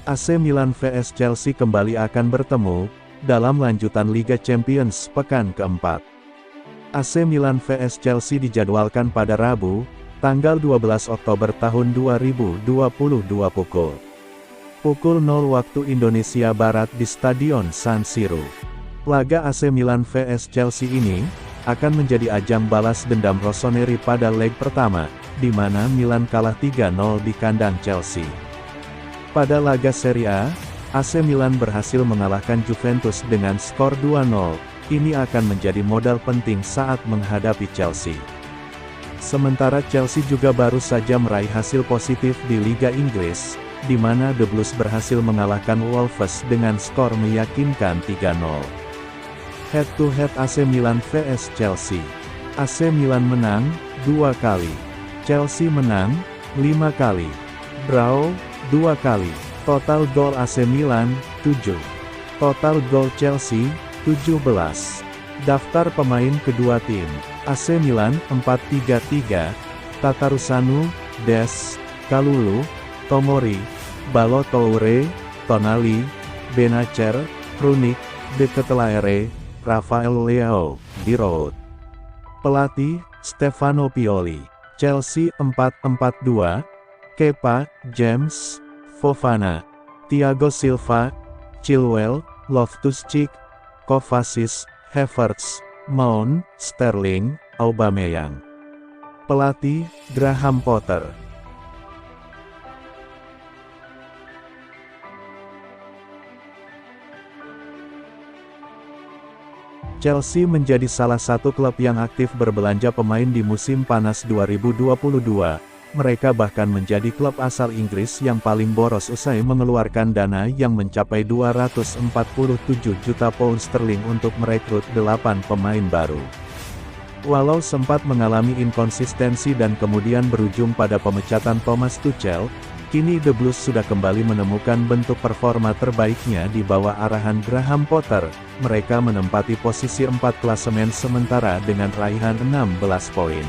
AC Milan vs Chelsea kembali akan bertemu, dalam lanjutan Liga Champions pekan keempat. AC Milan vs Chelsea dijadwalkan pada Rabu, tanggal 12 Oktober tahun 2022 pukul 0 waktu Indonesia Barat di Stadion San Siro. Laga AC Milan vs Chelsea ini akan menjadi ajang balas dendam Rossoneri pada leg pertama, di mana Milan kalah 3-0 di kandang Chelsea. Pada laga Serie A, AC Milan berhasil mengalahkan Juventus dengan skor 2-0. Ini akan menjadi modal penting saat menghadapi Chelsea. Sementara Chelsea juga baru saja meraih hasil positif di Liga Inggris, di mana The Blues berhasil mengalahkan Wolves dengan skor meyakinkan 3-0. Head-to-head AC Milan vs Chelsea. AC Milan menang 2 kali. Chelsea menang 5 kali. Draw 2 kali. Total gol AC Milan 7. Total gol Chelsea 17. Daftar pemain kedua tim. AC Milan 4-3-3. Tatarusanu, Des, Kalulu, Tomori, Ballo-Toure, Tonali, Benacer, Krunic, De Ketelaere, Rafael Leao, Giroud. Pelatih, Stefano Pioli. Chelsea 4-4-2. Kepa, James, Fofana, Thiago Silva, Chilwell, Loftus-Cheek, Kovacic, Havertz, Mount, Sterling, Aubameyang. Pelatih, Graham Potter. Chelsea menjadi salah satu klub yang aktif berbelanja pemain di musim panas 2022. Mereka bahkan menjadi klub asal Inggris yang paling boros usai mengeluarkan dana yang mencapai 247 juta pound sterling untuk merekrut 8 pemain baru. Walau sempat mengalami inkonsistensi dan kemudian berujung pada pemecatan Thomas Tuchel, kini The Blues sudah kembali menemukan bentuk performa terbaiknya di bawah arahan Graham Potter. Mereka menempati posisi 4 klasemen sementara dengan raihan 16 poin.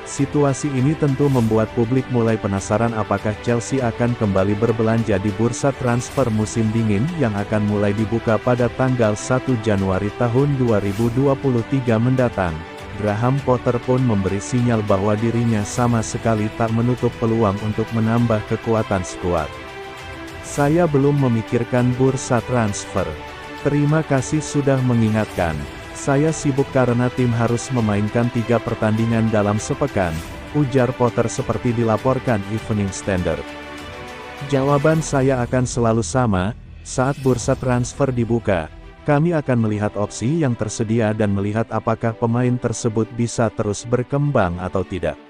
Situasi ini tentu membuat publik mulai penasaran apakah Chelsea akan kembali berbelanja di bursa transfer musim dingin yang akan mulai dibuka pada tanggal 1 Januari tahun 2023 mendatang. Graham Potter pun memberi sinyal bahwa dirinya sama sekali tak menutup peluang untuk menambah kekuatan skuad. Saya belum memikirkan bursa transfer. Terima kasih sudah mengingatkan. Saya sibuk karena tim harus memainkan 3 pertandingan dalam sepekan, ujar Potter seperti dilaporkan Evening Standard. Jawaban saya akan selalu sama, saat bursa transfer dibuka, kami akan melihat opsi yang tersedia dan melihat apakah pemain tersebut bisa terus berkembang atau tidak.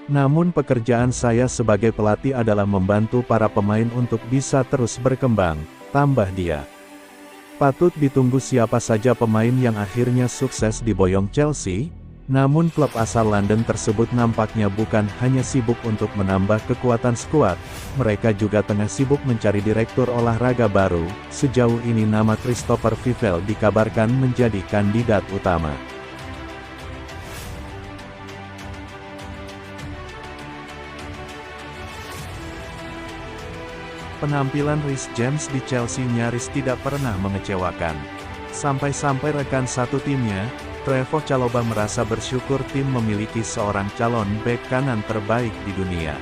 Namun pekerjaan saya sebagai pelatih adalah membantu para pemain untuk bisa terus berkembang, tambah dia. Patut ditunggu siapa saja pemain yang akhirnya sukses diboyong Chelsea, namun klub asal London tersebut nampaknya bukan hanya sibuk untuk menambah kekuatan skuad, mereka juga tengah sibuk mencari direktur olahraga baru. Sejauh ini nama Christopher Vivell dikabarkan menjadi kandidat utama. Penampilan Reece James di Chelsea nyaris tidak pernah mengecewakan. Sampai-sampai rekan satu timnya, Trevoh Chalobah merasa bersyukur tim memiliki seorang calon bek kanan terbaik di dunia.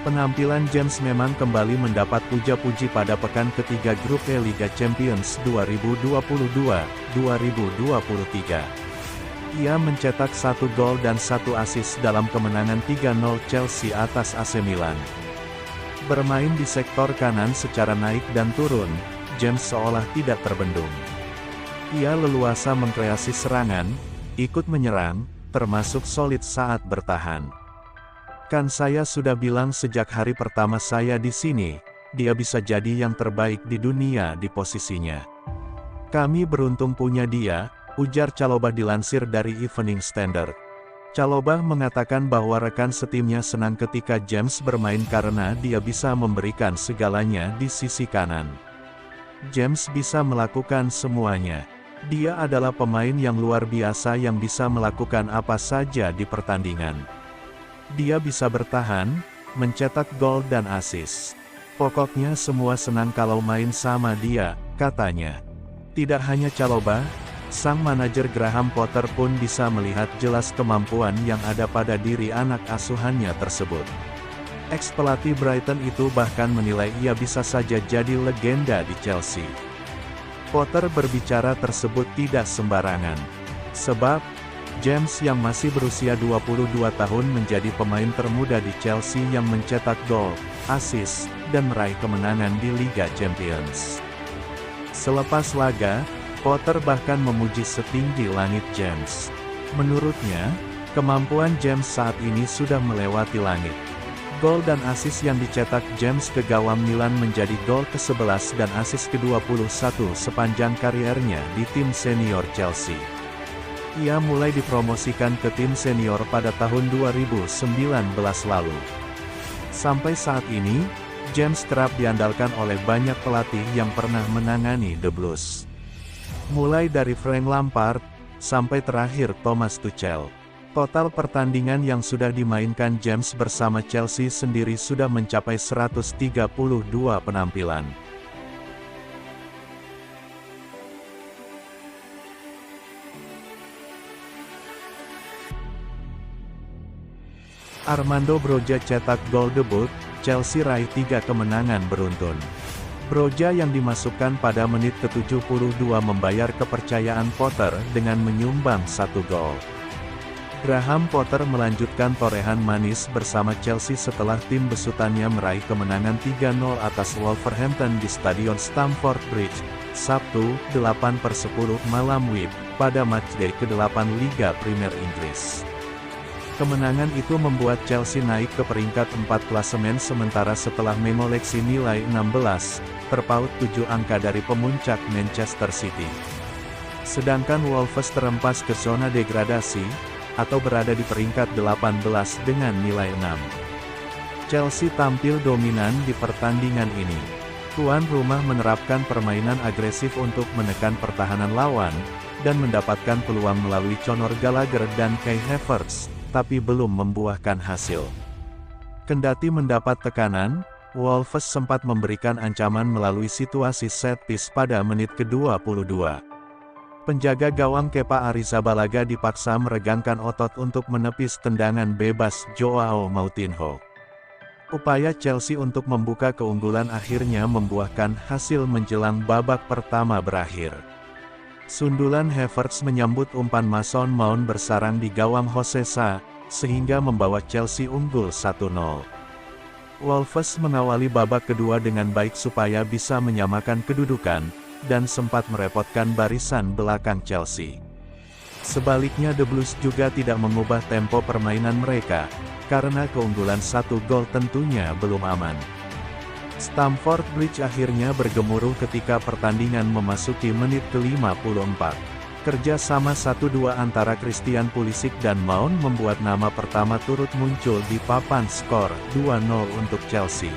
Penampilan James memang kembali mendapat puja-puji pada pekan ketiga grup E Liga Champions 2022-2023. Ia mencetak 1 gol dan 1 assist dalam kemenangan 3-0 Chelsea atas AC Milan. Bermain di sektor kanan secara naik dan turun, James seolah tidak terbendung. Ia leluasa mengkreasi serangan, ikut menyerang, termasuk solid saat bertahan. Kan saya sudah bilang sejak hari pertama saya di sini, dia bisa jadi yang terbaik di dunia di posisinya. Kami beruntung punya dia, ujar Chalobah dilansir dari Evening Standard. Chalobah mengatakan bahwa rekan setimnya senang ketika James bermain karena dia bisa memberikan segalanya di sisi kanan. James bisa melakukan semuanya. Dia adalah pemain yang luar biasa yang bisa melakukan apa saja di pertandingan. Dia bisa bertahan, mencetak gol dan assist. Pokoknya semua senang kalau main sama dia, katanya. Tidak hanya Chalobah, sang manajer Graham Potter pun bisa melihat jelas kemampuan yang ada pada diri anak asuhannya tersebut. Ex-pelatih Brighton itu bahkan menilai ia bisa saja jadi legenda di Chelsea. Potter berbicara tersebut tidak sembarangan. Sebab, James yang masih berusia 22 tahun menjadi pemain termuda di Chelsea yang mencetak gol, assist, dan meraih kemenangan di Liga Champions. Selepas laga, Potter bahkan memuji setinggi langit James. Menurutnya, kemampuan James saat ini sudah melewati langit. Gol dan assist yang dicetak James ke gawang Milan menjadi gol ke-11 dan assist ke-21 sepanjang kariernya di tim senior Chelsea. Ia mulai dipromosikan ke tim senior pada tahun 2019 lalu. Sampai saat ini, James kerap diandalkan oleh banyak pelatih yang pernah menangani The Blues. Mulai dari Frank Lampard, sampai terakhir Thomas Tuchel. Total pertandingan yang sudah dimainkan James bersama Chelsea sendiri sudah mencapai 132 penampilan. Armando Broja cetak gol debut, Chelsea raih 3 kemenangan beruntun. Broja yang dimasukkan pada menit ke-72 membayar kepercayaan Potter dengan menyumbang 1 gol. Graham Potter melanjutkan torehan manis bersama Chelsea setelah tim besutannya meraih kemenangan 3-0 atas Wolverhampton di Stadion Stamford Bridge, Sabtu, 8/10 malam WIB, pada matchday ke-8 Liga Premier Inggris. Kemenangan itu membuat Chelsea naik ke peringkat 4 klasemen sementara setelah mengoleksi nilai 16, terpaut 7 angka dari pemuncak Manchester City. Sedangkan Wolves terempas ke zona degradasi, atau berada di peringkat 18 dengan nilai 6. Chelsea tampil dominan di pertandingan ini. Tuan rumah menerapkan permainan agresif untuk menekan pertahanan lawan, dan mendapatkan peluang melalui Conor Gallagher dan Kai Havertz, tapi belum membuahkan hasil. Kendati mendapat tekanan, Wolves sempat memberikan ancaman melalui situasi set piece pada menit ke-22. Penjaga gawang Kepa Arrizabalaga dipaksa meregangkan otot untuk menepis tendangan bebas Joao Moutinho. Upaya Chelsea untuk membuka keunggulan akhirnya membuahkan hasil menjelang babak pertama berakhir. Sundulan Havertz menyambut umpan Mason Mount bersarang di gawang Jose Sa, sehingga membawa Chelsea unggul 1-0. Wolves mengawali babak kedua dengan baik supaya bisa menyamakan kedudukan, dan sempat merepotkan barisan belakang Chelsea. Sebaliknya The Blues juga tidak mengubah tempo permainan mereka, karena keunggulan 1 gol tentunya belum aman. Stamford Bridge akhirnya bergemuruh ketika pertandingan memasuki menit ke-54. Kerja sama 1-2 antara Christian Pulisic dan Mount membuat nama pertama turut muncul di papan skor 2-0 untuk Chelsea.